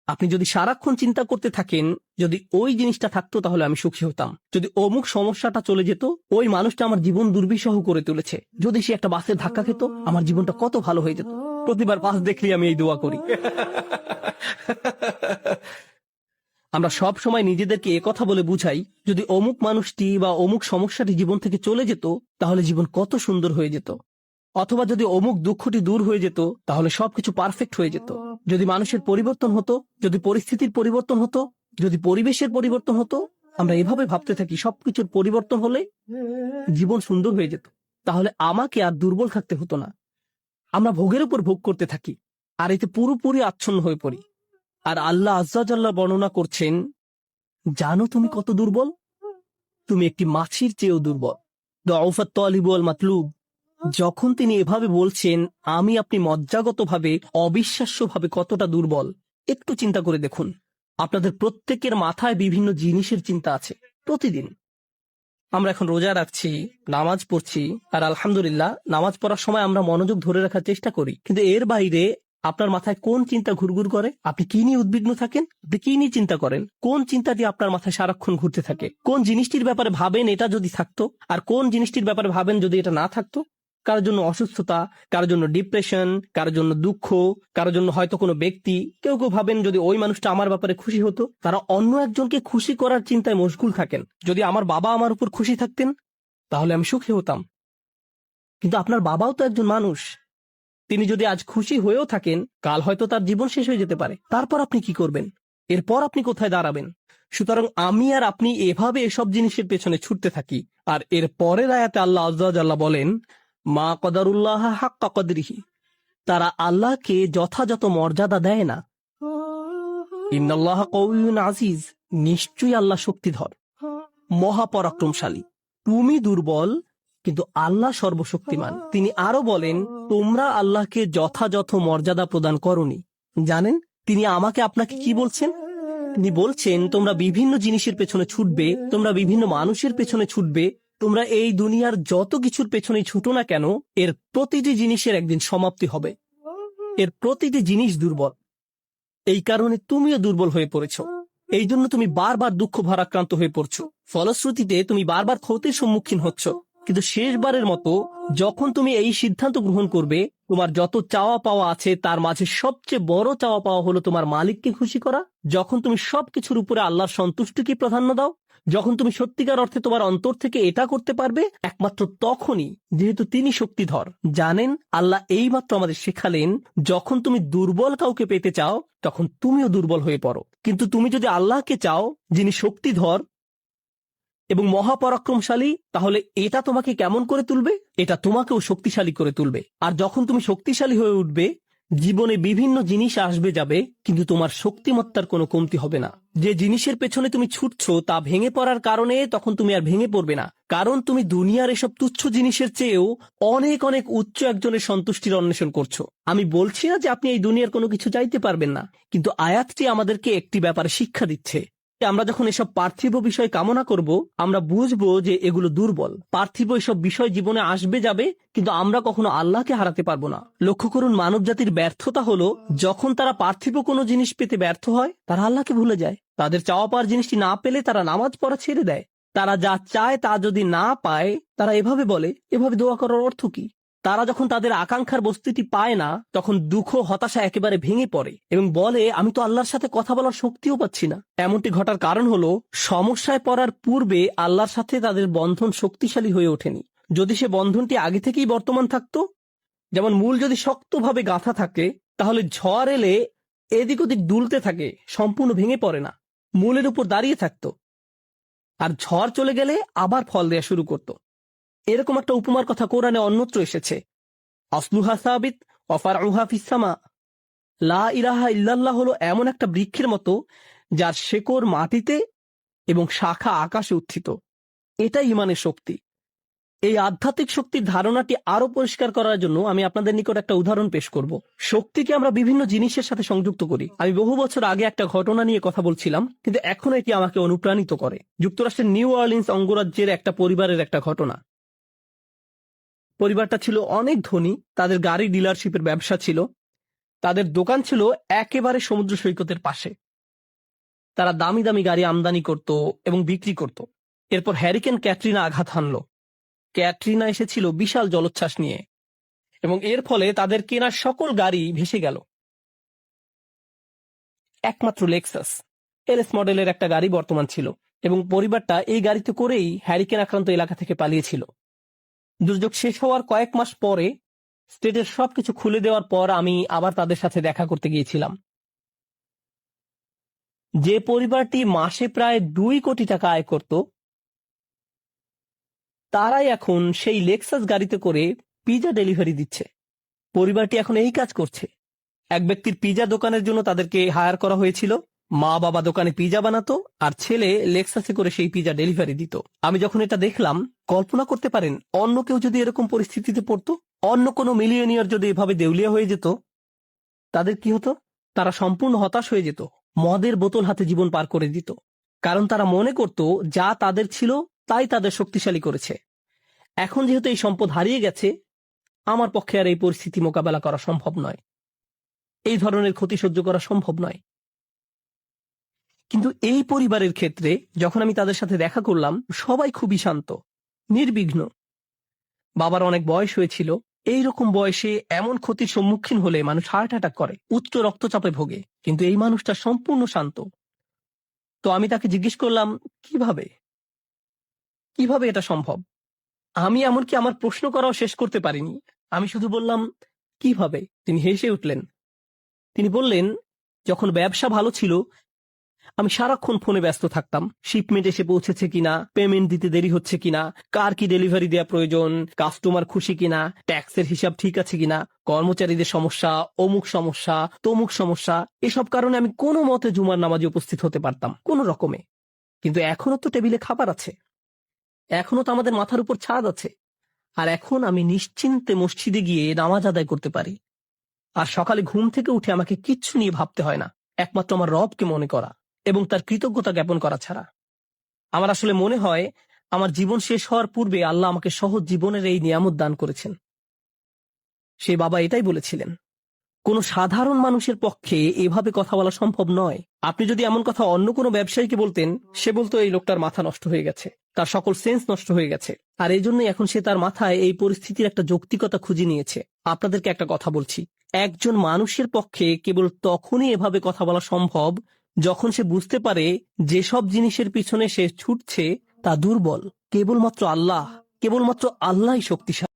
আপনি যদি সারাক্ষণ চিন্তা করতে থাকেন, যদি ওই জিনিসটা থাকতো তাহলে আমি সুখী হতাম, যদি অমুক সমস্যাটা চলে যেত, ওই মানুষটা আমার জীবন দুর্বিষহ করে তুলেছে, যদি সে একটা বাসের ধাক্কা খেত আমার জীবনটা কত ভালো হয়ে যেত। প্রতিবার বাস দেখলেই আমি এই দোয়া করি। আমরা সব সময় নিজেদেরকে একথা বলে বুঝাই, যদি অমুক মানুষটি বা অমুক সমস্যাটি জীবন থেকে চলে যেত তাহলে জীবন কত সুন্দর হয়ে যেত, অথবা যদি অমুক দুঃখটি দূর হয়ে যেত তাহলে সবকিছু পারফেক্ট হয়ে যেত, যদি মানুষের পরিবর্তন হতো, যদি পরিস্থিতির পরিবর্তন হতো, যদি পরিবেশের পরিবর্তন হতো। আমরা এভাবে ভাবতে থাকি সবকিছুর পরিবর্তন হলে জীবন সুন্দর হয়ে যেত, তাহলে আমাকে আর দুর্বল থাকতে হতো না। আমরা ভোগের উপর ভোগ করতে থাকি আর এতে পুরোপুরি আচ্ছন্ন হয়ে পড়ি। আর আল্লাহ আজ্জা জাল্লাহ বর্ণনা করছেন, জানো তুমি কত দুর্বল? তুমি একটি মাছির চেয়েও দুর্বল। দউফাত তালিব ওয়াল মাতলুব। যখন তিনি এভাবে বলছেন, আমি আপনি মজ্জাগতভাবে অবিশ্বাস্যভাবে কতটা দুর্বল, একটু চিন্তা করে দেখুন। আপনাদের প্রত্যেকের মাথায় বিভিন্ন জিনিসের চিন্তা আছে প্রতিদিন। আমরা এখন রোজা রাখছি, নামাজ পড়ছি, আর আলহামদুলিল্লাহ নামাজ পড়ার সময় আমরা মনোযোগ ধরে রাখার চেষ্টা করি, কিন্তু এর বাইরে আপনার মাথায় কোন চিন্তা ঘুরঘুর করে? আপনি কি নিয়ে উদ্বিগ্ন থাকেন? আপনি কি নিয়ে চিন্তা করেন? কোন চিন্তাটি আপনার মাথায় সারাক্ষণ ঘুরতে থাকে? কোন জিনিসটির ব্যাপারে ভাবেন এটা যদি থাকতো, আর কোন জিনিসটির ব্যাপারে ভাবেন যদি এটা না থাকতো? কারোর জন্য অসুস্থতা, কারোর জন্য ডিপ্রেশন, কারোর জন্য দুঃখ, কারোর জন্য হয়তো কোনো ব্যক্তি। কেউ কেউ ভাবেন যদি ওই মানুষটা আমার ব্যাপারে খুশি হতো। তারা অন্য একজনকে খুশি করার চিন্তায় মশগুল থাকেন। যদি আমার বাবা আমার উপর খুশি থাকতেন তাহলে আমি সুখী হতাম। কিন্তু আপনার বাবাও তো একজন মানুষ, তিনি যদি আজ খুশি হয়েও থাকেন, কাল হয়তো তার জীবন শেষ হয়ে যেতে পারে। তারপর আপনি কি করবেন? এরপর আপনি কোথায় দাঁড়াবেন? সুতরাং আমি আর আপনি এভাবে এসব জিনিসের পেছনে ছুটতে থাকি। আর এর পরের আয়াতে আল্লাহ আজ্জা ওয়াজাল্লাহ বলেন, মা কদারুল্লাহ হাক্কা কদরিহি। তারা আল্লাহকে যথাযথ মর্যাদা দেয় না। ইন্নাল্লাহ কওয়িয়্যুন আজিজ। নিশ্চয়ই আল্লাহ শক্তিধর, মহাপরাক্রমশালী। তুমি দুর্বল কিন্তু আল্লাহ সর্বশক্তিমান। তিনি আরো বলেন, তোমরা আল্লাহকে যথাযথ মর্যাদা প্রদান করনি। জানেন তিনি আমাকে আপনাকে কি বলছেন? তিনি বলছেন, তোমরা বিভিন্ন জিনিসের পেছনে ছুটবে, তোমরা বিভিন্ন মানুষের পেছনে ছুটবে, তোমরা এই দুনিয়ার যত কিছুর পেছনে ছুটো না কেন, এর প্রতিটি জিনিসের একদিন সমাপ্তি হবে। এর প্রতিটি জিনিস দুর্বল। এই কারণে তুমিও দুর্বল হয়ে পড়েছ। এই জন্য তুমি বারবার দুঃখ ভারাক্রান্ত হয়ে পড়ছো। ফলশ্রুতিতে তুমি বারবার ক্ষতির সম্মুখীন হচ্ছ। কিন্তু শেষবারের মতো যখন তুমি এই সিদ্ধান্ত গ্রহণ করবে, তোমার যত চাওয়া পাওয়া আছে তার মাঝে সবচেয়ে বড় চাওয়া পাওয়া হলো তোমার মালিককে খুশি করা, যখন তুমি সবকিছুর উপরে আল্লাহর সন্তুষ্টিকে প্রাধান্য দাও, যখন তুমি সত্যিকার অর্থে তোমার অন্তর থেকে এটা করতে পারবে, একমাত্র তখনই, যেহেতু তিনি শক্তিধর। জানেন আল্লাহ এইমাত্র আমাদের শেখালেন, যখন তুমি দুর্বল কাউকে পেতে চাও তখন তুমিও দুর্বল হয়ে পড়ো। কিন্তু তুমি যদি আল্লাহকে চাও, যিনি শক্তিধর এবং মহাপরাক্রমশালী, তাহলে এটা তোমাকে কেমন করে তুলবে? এটা তোমাকেও শক্তিশালী করে তুলবে। আর যখন তুমি শক্তিশালী হয়ে উঠবে, জীবনে বিভিন্ন জিনিস আসবে যাবে, কিন্তু তোমার শক্তিমত্তার কোনো কমতি হবে না। যে জিনিসের পেছনে তুমি ছুটছো তা ভেঙে পড়ার কারণে তখন তুমি আর ভেঙে পড়বে না, কারণ তুমি দুনিয়ার এসব তুচ্ছ জিনিসের চেয়েও অনেক অনেক উচ্চ একজনের সন্তুষ্টির অন্বেষণ করছো। আমি বলছি না যে আপনি এই দুনিয়ার কোনো কিছু চাইতে পারবেন না, কিন্তু আয়াতটি আমাদেরকে একটি ব্যাপারে শিক্ষা দিচ্ছে। আমরা যখন এসব পার্থিব বিষয় কামনা করব, আমরা বুঝবো যে এগুলো দুর্বল। পার্থিব এসব বিষয় জীবনে আসবে যাবে, কিন্তু আমরা কখনো আল্লাহকে হারাতে পারবো না। লক্ষ্য করুন, মানব জাতির ব্যর্থতা হলো, যখন তারা পার্থিব কোনো জিনিস পেতে ব্যর্থ হয়, তারা আল্লাহকে ভুলে যায়। তাদের চাওয়া পাওয়ার জিনিসটি না পেলে তারা নামাজ পড়া ছেড়ে দেয়। তারা যা চায় তা যদি না পায়, তারা এভাবে বলে, এভাবে দোয়া করার অর্থ কি? তারা যখন তাদের আকাঙ্ক্ষার বস্তুটি পায় না, তখন দুঃখ হতাশা একেবারে ভেঙে পড়ে এবং বলে, আমি তো আল্লাহর সাথে কথা বলার শক্তিও পাচ্ছি না। এমনটি ঘটার কারণ হলো, সমস্যায় পড়ার পূর্বে আল্লাহর সাথে তাদের বন্ধন শক্তিশালী হয়ে ওঠেনি। যদি সে বন্ধনটি আগে থেকেই বর্তমান থাকতো, যেমন মূল যদি শক্তভাবে গাঁথা থাকে, তাহলে ঝড় এলে এদিক ওদিক দুলতে থাকে, সম্পূর্ণ ভেঙে পড়ে না, মূলের উপর দাঁড়িয়ে থাকতো। আর ঝড় চলে গেলে আবার ফল দেয়া শুরু করত। এরকম একটা উপমার কথা কোরআনে অন্যত্র এসেছে, আসলুহা সাবিত ওয়া ফারউহা ফিস সামা। লা ইলাহা ইল্লাল্লাহ হলো এমন একটা বৃক্ষের মতো যার শেকড় মাটিতে এবং শাখা আকাশে উত্থিত। এটাই ঈমানের শক্তি। এই আধ্যাত্মিক শক্তির ধারণাটি আরো পরিষ্কার করার জন্য আমি আপনাদের নিকট একটা উদাহরণ পেশ করব। শক্তিকে আমরা বিভিন্ন জিনিসের সাথে সংযুক্ত করি। আমি বহু বছর আগে একটা ঘটনা নিয়ে কথা বলছিলাম, কিন্তু এখন এটি আমাকে অনুপ্রাণিত করে। যুক্তরাষ্ট্রের নিউ অরলিন্স অঙ্গরাজ্যের একটা পরিবারের একটা ঘটনা। পরিবারটা ছিল অনেক ধনী, তাদের গাড়ি ডিলারশিপের ব্যবসা ছিল। তাদের দোকান ছিল একেবারে সমুদ্র সৈকতের পাশে। তারা দামি দামি গাড়ি আমদানি করত এবং বিক্রি করত। এরপর হ্যারিকেন ক্যাটরিনা আঘাত হানল। ক্যাটরিনা এসেছিল বিশাল জলোচ্ছ্বাস নিয়ে এবং এর ফলে তাদের কেনা সকল গাড়ি ভেসে গেল। একমাত্র লেক্সাস এলএস মডেলের একটা গাড়ি বর্তমান ছিল এবং পরিবারটা এই গাড়িতে করেই হ্যারিকেন আক্রান্ত এলাকা থেকে পালিয়েছিল। দুর্যোগ শেষ হওয়ার কয়েক মাস পরে স্টেটের সবকিছু খুলে দেওয়ার পর আমি আবার তাদের সাথে দেখা করতে গিয়েছিলাম। যে পরিবারটি মাসে প্রায় 2 কোটি টাকা আয় করত, তারাই এখন সেই লেক্সাস গাড়িতে করে পিজা ডেলিভারি দিচ্ছে। পরিবারটি এখন এই কাজ করছে। এক ব্যক্তির পিজা দোকানের জন্য তাদেরকে হায়ার করা হয়েছিল। মা বাবা দোকানে পিজা বানাতো আর ছেলে লেক্সাসে করে সেই পিজা ডেলিভারি দিত। আমি যখন এটা দেখলাম, কল্পনা করতে পারেন অন্য কেউ যদি এরকম পরিস্থিতিতে পড়তো, অন্য কোনো মিলিয়নিয়ার যদি এভাবে দেউলিয়া হয়ে যেত, তাদের কি হতো? তারা সম্পূর্ণ হতাশ হয়ে যেত, মদের বোতল হাতে জীবন পার করে দিত। কারণ তারা মনে করত যা তাদের ছিল তাই তাদের শক্তিশালী করেছে। এখন যেহেতু এই সম্পদ হারিয়ে গেছে, আমার পক্ষে আর এই পরিস্থিতি মোকাবেলা করা সম্ভব নয়, এই ধরনের ক্ষতি সহ্য করা সম্ভব নয়। কিন্তু এই পরিবারের ক্ষেত্রে যখন আমি তাদের সাথে দেখা করলাম, সবাই খুবই শান্ত, নির্বিঘ্ন। বাবার অনেক বয়স হয়েছিল। এইরকম বয়সে এমন ক্ষতির সম্মুখীন হলে মানুষ হার্ট অ্যাটাক করে, উচ্চ রক্তচাপে ভোগে, কিন্তু এই মানুষটা সম্পূর্ণ শান্ত। তো আমি তাকে জিজ্ঞেস করলাম, কিভাবে কিভাবে এটা সম্ভব? আমি এমনকি আমার প্রশ্ন করাও শেষ করতে পারিনি। আমি শুধু বললাম, কিভাবে? তিনি হেসে উঠলেন। তিনি বললেন, যখন ব্যবসা ভালো ছিল, আমি সারাক্ষণ ফোনে ব্যস্ত থাকতাম। শিপমেন্ট এসে পৌঁছেছে কিনা, পেমেন্ট দিতে দেরি হচ্ছে কিনা, কার কি ডেলিভারি দেওয়া প্রয়োজন, কাস্টমার খুশি কিনা, ট্যাক্সের হিসাব ঠিক আছে কিনা, কর্মচারীদের সমস্যা, অমুক সমস্যা, তমুক সমস্যা। এসব কারণে আমি কোনো মতে জুমার নামাজে উপস্থিত হতে পারতাম, কোনো রকমে। কিন্তু এখনো তো টেবিলে খাবার আছে, এখনো তো আমাদের মাথার উপর ছাদ আছে, আর এখন আমি নিশ্চিন্তে মসজিদে গিয়ে নামাজ আদায় করতে পারি। আর সকালে ঘুম থেকে উঠে আমাকে কিচ্ছু নিয়ে ভাবতে হয় না, একমাত্র আমার রবকে মনে করা এবং তার কৃতজ্ঞতা জ্ঞাপন করা ছাড়া। আমার আসলে মনে হয় আমার জীবন শেষ হওয়ার পূর্বে আল্লাহ আমাকে সহজ জীবনের এই নিয়ামত দান করেছেন। সেই বাবা এটাই বলেছিলেন। কোনো সাধারণ মানুষের পক্ষে এভাবে কথা বলা সম্ভব নয়। আপনি যদি এমন কথা অন্য কোনো ব্যবসায়ীকে বলতেন, সে বলতো এই লোকটার মাথা নষ্ট হয়ে গেছে, তার সকল সেন্স নষ্ট হয়ে গেছে। আর এই জন্যই এখন সে তার মাথায় এই পরিস্থিতির একটা যৌক্তিকতা খুঁজে নিয়েছে। আপনাদেরকে একটা কথা বলছি, একজন মানুষের পক্ষে কেবল তখনই এভাবে কথা বলা সম্ভব যখন সে বুঝতে পারে যেসব জিনিসের পিছনে সে ছুটছে তা দুর্বল। কেবলমাত্র আল্লাহই শক্তিশালী।